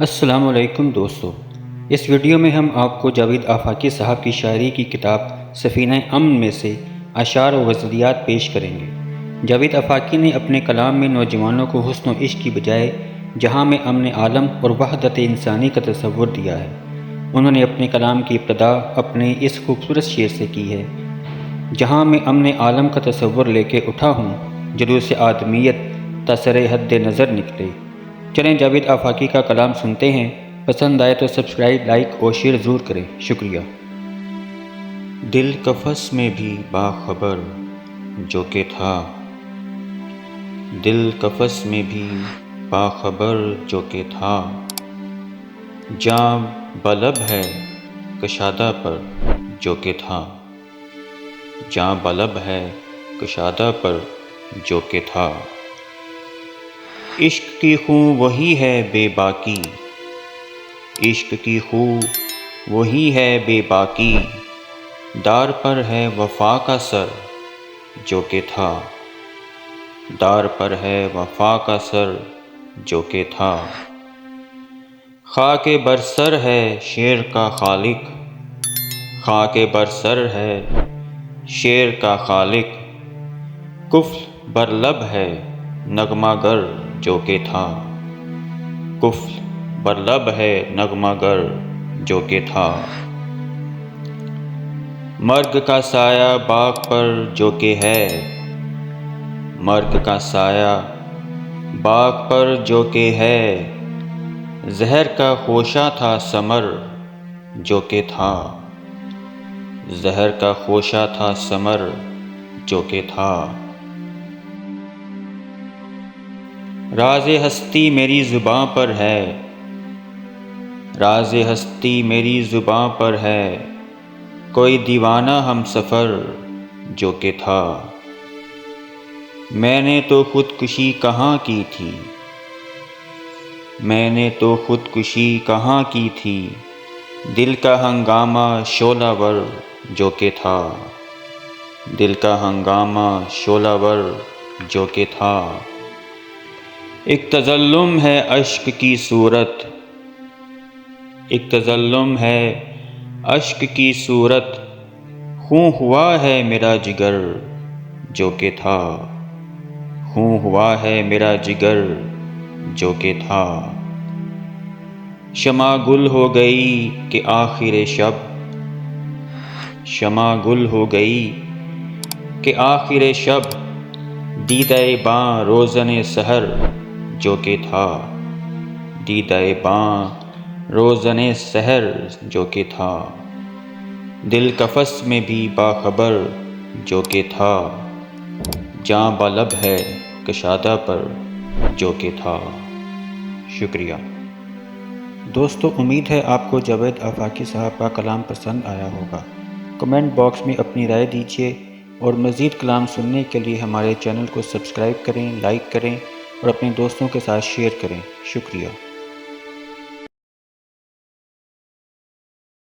السلام علیکم دوستو، اس ویڈیو میں ہم آپ کو جاوید آفاقی صاحب کی شاعری کی کتاب سفینہ امن میں سے اشعار و غزلیات پیش کریں گے۔ جاوید آفاقی نے اپنے کلام میں نوجوانوں کو حسن و عشق کی بجائے جہاں میں امن عالم اور وحدت انسانی کا تصور دیا ہے۔ انہوں نے اپنے کلام کی ابتدا اپنے اس خوبصورت شعر سے کی ہے: جہاں میں امن عالم کا تصور لے کے اٹھا ہوں، جلوس آدمیت تا سر حد نظر نکلے۔ چلیں جاوید آفاقی کا کلام سنتے ہیں۔ پسند آئے تو سبسکرائب، لائک اور شیئر ضرور کریں۔ شکریہ۔ دل قفس میں بھی باخبر جو کہ تھا، دل قفس میں بھی باخبر جو کہ تھا، جاں بلب ہے کشادہ پر جو کہ تھا، جاں بلب ہے کشادہ پر جو کہ تھا۔ عشق کی خوں وہی ہے بے باکی، عشق کی خوں وہی ہے بے باکی، دار پر ہے وفا کا سر جو کہ تھا، دار پر ہے وفا کا سر جو کہ تھا۔ خاک برسر ہے شعر کا خالق، خاک برسر ہے شعر کا خالق، قفل بر لب ہے نغمہ گر جو کہ تھا، قفل بر لب ہے نغمہ گر جو کہ تھا۔ مرگ کا سایہ باغ پر جو کہ ہے، مرگ کا سایہ باغ پر جو کہ ہے، زہر کا خوشہ تھا ثمر جو کہ تھا، زہر کا خوشہ تھا ثمر جو کہ تھا۔ راز ہستی میری زباں پر ہے، راز ہستی میری زباں پر ہے، کوئی دیوانہ ہم سفر جو کہ تھا۔ میں نے تو خودکشی کہاں کی تھی، میں نے تو خودکشی کہاں کی تھی، دل کا ہنگامہ شعلہ ور جو کہ تھا، دل کا ہنگامہ شعلہ ور جو کہ تھا۔ ایک تظلم ہے اشک کی صورت، ایک تظلم ہے اشک کی صورت، خوں ہوا ہے میرا جگر جو کہ تھا، خوں ہوا ہے میرا جگر جو کہ تھا۔ شمع گل ہو گئی کہ آخر شب، شمع گل ہو گئی کہ آخر شب، دیدہ باں روزن سحر جو کہ تھا، دیدہ باں روزن سحر جو کہ تھا۔ دل قفس میں بھی باخبر جو کہ تھا، جاں بلب ہے کشادہ پر جو کہ تھا۔ شکریہ۔ دوستو، امید ہے آپ کو جاوید آفاقی صاحب کا کلام پسند آیا ہوگا۔ کمنٹ باکس میں اپنی رائے دیجیے اور مزید کلام سننے کے لیے ہمارے چینل کو سبسکرائب کریں، لائک کریں اور اپنے دوستوں کے ساتھ شیئر کریں۔ شکریہ۔